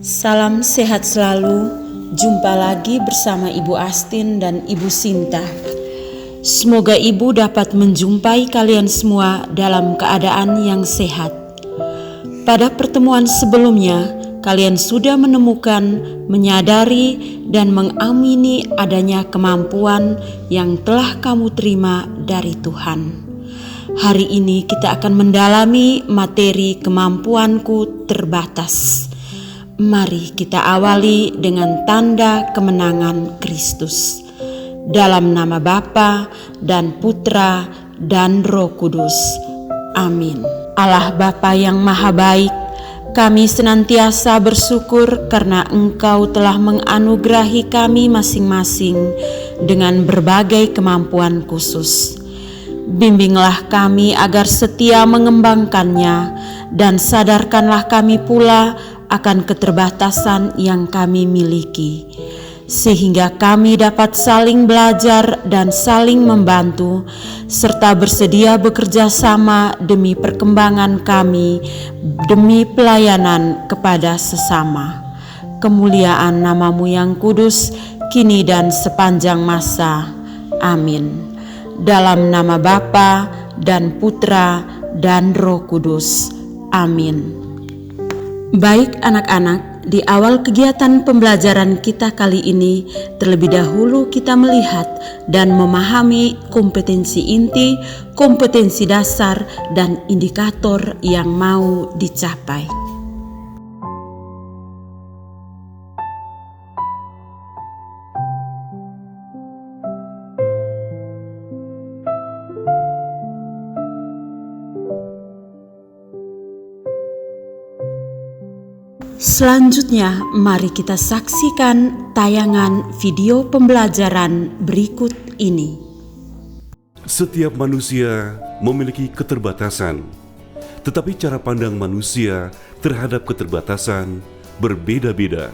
Salam sehat selalu. Jumpa lagi bersama Ibu Astin dan Ibu Sinta. Semoga Ibu dapat menjumpai kalian semua dalam keadaan yang sehat. Pada pertemuan sebelumnya, kalian sudah menemukan, menyadari, dan mengamini adanya kemampuan yang telah kamu terima dari Tuhan. Hari ini kita akan mendalami materi kemampuanku terbatas. Mari kita awali dengan tanda kemenangan Kristus. Dalam nama Bapa dan Putra dan Roh Kudus. Amin. Allah Bapa yang Maha Baik, kami senantiasa bersyukur karena Engkau telah menganugerahi kami masing-masing dengan berbagai kemampuan khusus. Bimbinglah kami agar setia mengembangkannya, dan sadarkanlah kami pula akan keterbatasan yang kami miliki, sehingga kami dapat saling belajar dan saling membantu, serta bersedia bekerja sama demi perkembangan kami, demi pelayanan kepada sesama. Kemuliaan nama-Mu yang kudus, kini dan sepanjang masa. Amin. Dalam nama Bapa dan Putra dan Roh Kudus. Amin. Baik anak-anak, di awal kegiatan pembelajaran kita kali ini, terlebih dahulu kita melihat dan memahami kompetensi inti, kompetensi dasar, dan indikator yang mau dicapai. Selanjutnya, mari kita saksikan tayangan video pembelajaran berikut ini. Setiap manusia memiliki keterbatasan, tetapi cara pandang manusia terhadap keterbatasan berbeda-beda.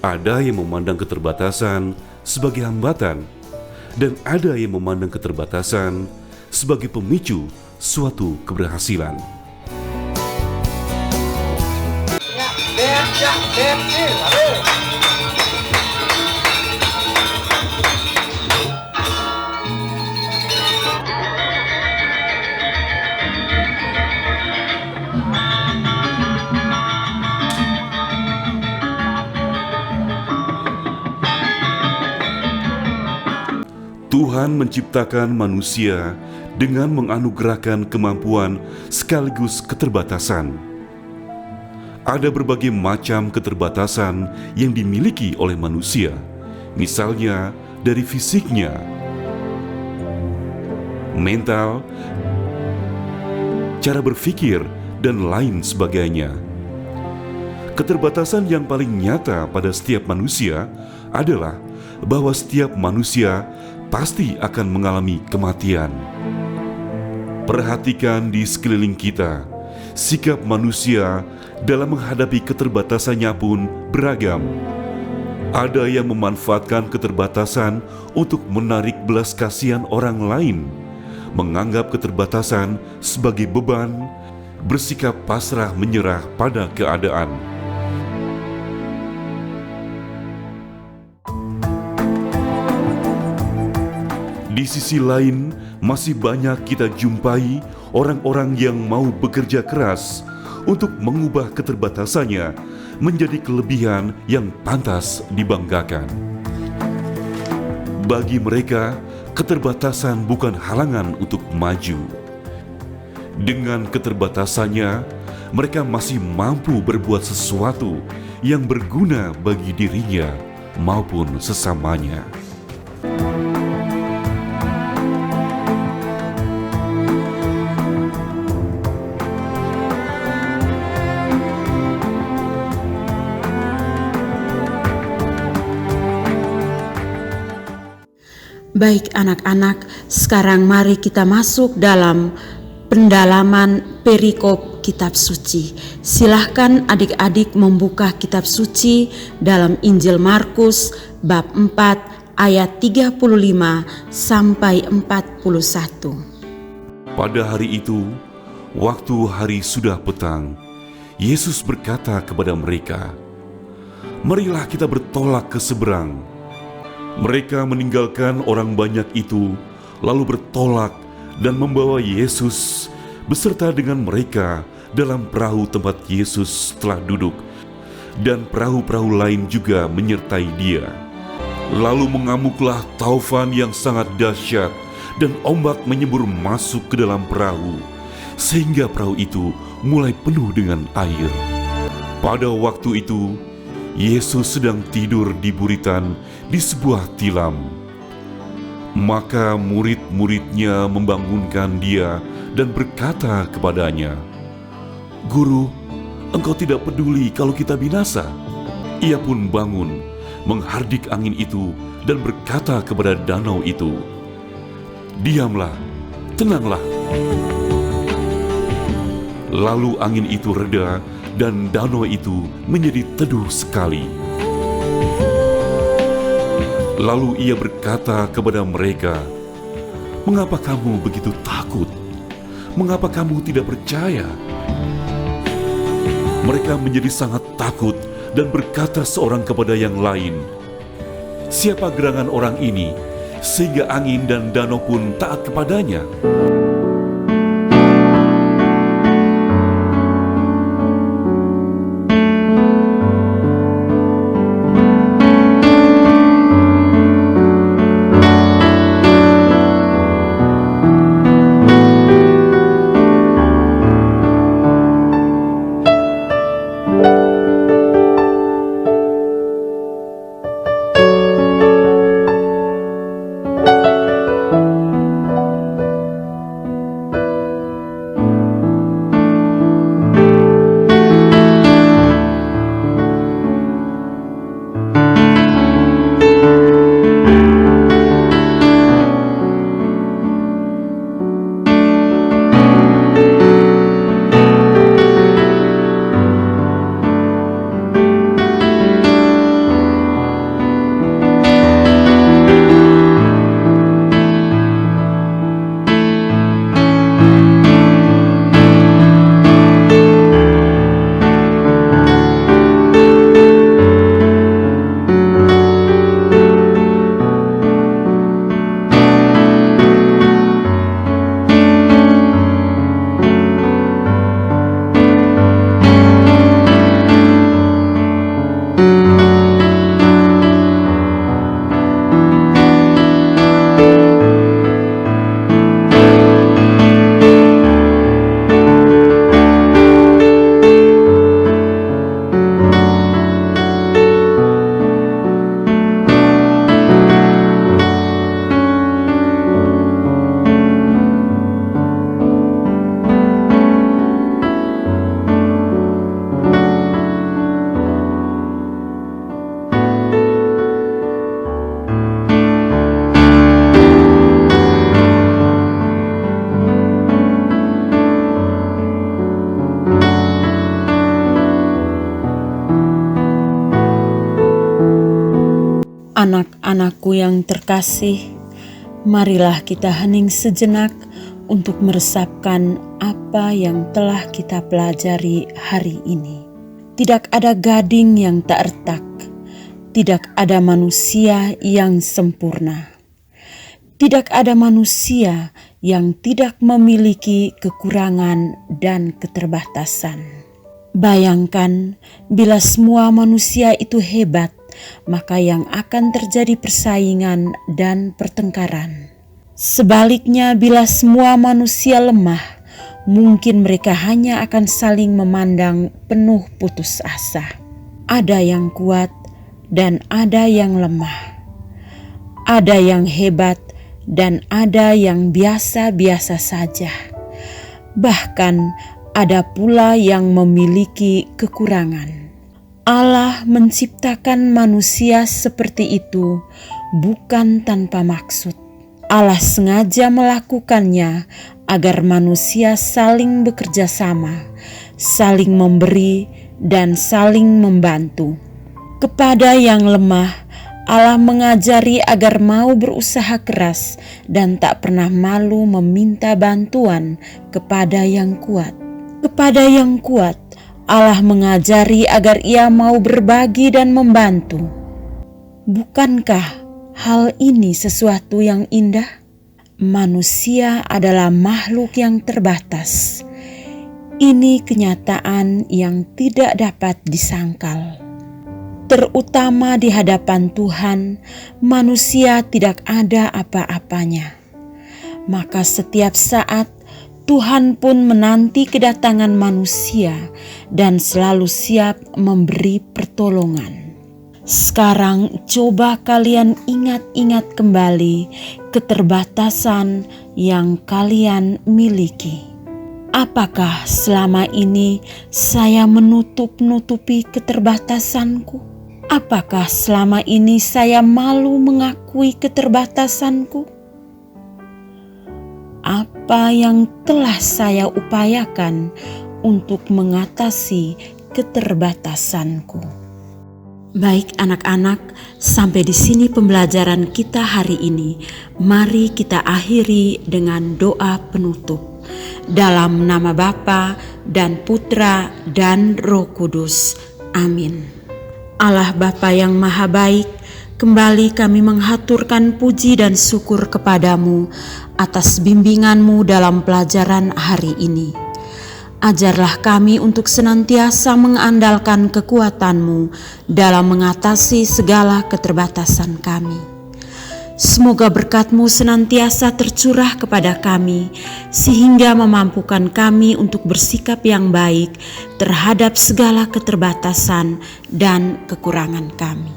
Ada yang memandang keterbatasan sebagai hambatan, dan ada yang memandang keterbatasan sebagai pemicu suatu keberhasilan. Tuhan menciptakan manusia dengan menganugerahkan kemampuan sekaligus keterbatasan. Ada berbagai macam keterbatasan yang dimiliki oleh manusia, misalnya dari fisiknya, mental, cara berpikir, dan lain sebagainya. Keterbatasan yang paling nyata pada setiap manusia adalah bahwa setiap manusia pasti akan mengalami kematian. Perhatikan di sekeliling kita, sikap manusia dalam menghadapi keterbatasannya pun beragam. Ada yang memanfaatkan keterbatasan untuk menarik belas kasihan orang lain, menganggap keterbatasan sebagai beban, bersikap pasrah menyerah pada keadaan. Di sisi lain, masih banyak kita jumpai orang-orang yang mau bekerja keras untuk mengubah keterbatasannya menjadi kelebihan yang pantas dibanggakan. Bagi mereka, keterbatasan bukan halangan untuk maju. Dengan keterbatasannya, mereka masih mampu berbuat sesuatu yang berguna bagi dirinya maupun sesamanya. Baik anak-anak, sekarang mari kita masuk dalam pendalaman perikop kitab suci. Silahkan adik-adik membuka kitab suci dalam Injil Markus bab 4 ayat 35 sampai 41. Pada hari itu, waktu hari sudah petang, Yesus berkata kepada mereka, "Marilah kita bertolak ke seberang." Mereka meninggalkan orang banyak itu, lalu bertolak dan membawa Yesus beserta dengan mereka dalam perahu tempat Yesus telah duduk, dan perahu-perahu lain juga menyertai Dia. Lalu mengamuklah taufan yang sangat dahsyat, dan ombak menyembur masuk ke dalam perahu, sehingga perahu itu mulai penuh dengan air. Pada waktu itu, Yesus sedang tidur di buritan di sebuah tilam. Maka murid-muridnya membangunkan Dia dan berkata kepadanya, "Guru, Engkau tidak peduli kalau kita binasa?" Ia pun bangun, menghardik angin itu dan berkata kepada danau itu, "Diamlah, tenanglah." Lalu angin itu reda dan danau itu menjadi teduh sekali. Lalu Ia berkata kepada mereka, "Mengapa kamu begitu takut? Mengapa kamu tidak percaya?" Mereka menjadi sangat takut dan berkata seorang kepada yang lain, "Siapa gerangan orang ini, sehingga angin dan danau pun taat kepadanya?" Anak-anakku yang terkasih, marilah kita hening sejenak untuk meresapkan apa yang telah kita pelajari hari ini. Tidak ada gading yang tak retak, tidak ada manusia yang sempurna, tidak ada manusia yang tidak memiliki kekurangan dan keterbatasan. Bayangkan bila semua manusia itu hebat, maka yang akan terjadi persaingan dan pertengkaran. Sebaliknya, bila semua manusia lemah, mungkin mereka hanya akan saling memandang penuh putus asa. Ada yang kuat dan ada yang lemah. Ada yang hebat dan ada yang biasa-biasa saja. Bahkan ada pula yang memiliki kekurangan. Allah menciptakan manusia seperti itu bukan tanpa maksud. Allah sengaja melakukannya agar manusia saling bekerja sama, saling memberi dan saling membantu. Kepada yang lemah, Allah mengajari agar mau berusaha keras dan tak pernah malu meminta bantuan kepada yang kuat. Kepada yang kuat, Allah mengajari agar ia mau berbagi dan membantu. Bukankah hal ini sesuatu yang indah? Manusia adalah makhluk yang terbatas. Ini kenyataan yang tidak dapat disangkal. Terutama di hadapan Tuhan, manusia tidak ada apa-apanya. Maka setiap saat Tuhan pun menanti kedatangan manusia dan selalu siap memberi pertolongan. Sekarang coba kalian ingat-ingat kembali keterbatasan yang kalian miliki. Apakah selama ini saya menutup-nutupi keterbatasanku? Apakah selama ini saya malu mengakui keterbatasanku? Apa yang telah saya upayakan untuk mengatasi keterbatasanku? Baik anak-anak, sampai di sini pembelajaran kita hari ini. Mari kita akhiri dengan doa penutup. Dalam nama Bapa dan Putra dan Roh Kudus. Amin. Allah Bapa yang Maha Baik, kembali kami menghaturkan puji dan syukur kepadamu atas bimbinganmu dalam pelajaran hari ini. Ajarlah kami untuk senantiasa mengandalkan kekuatanmu dalam mengatasi segala keterbatasan kami. Semoga berkat-Mu senantiasa tercurah kepada kami, sehingga memampukan kami untuk bersikap yang baik terhadap segala keterbatasan dan kekurangan kami.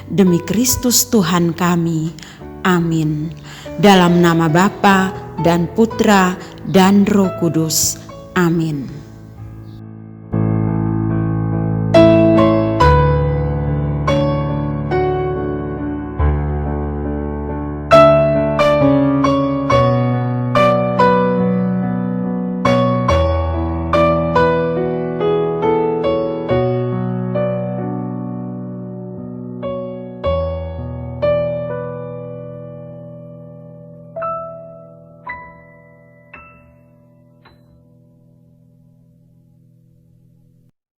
Demi Kristus Tuhan kami. Amin. Dalam nama Bapa dan Putra dan Roh Kudus. Amin.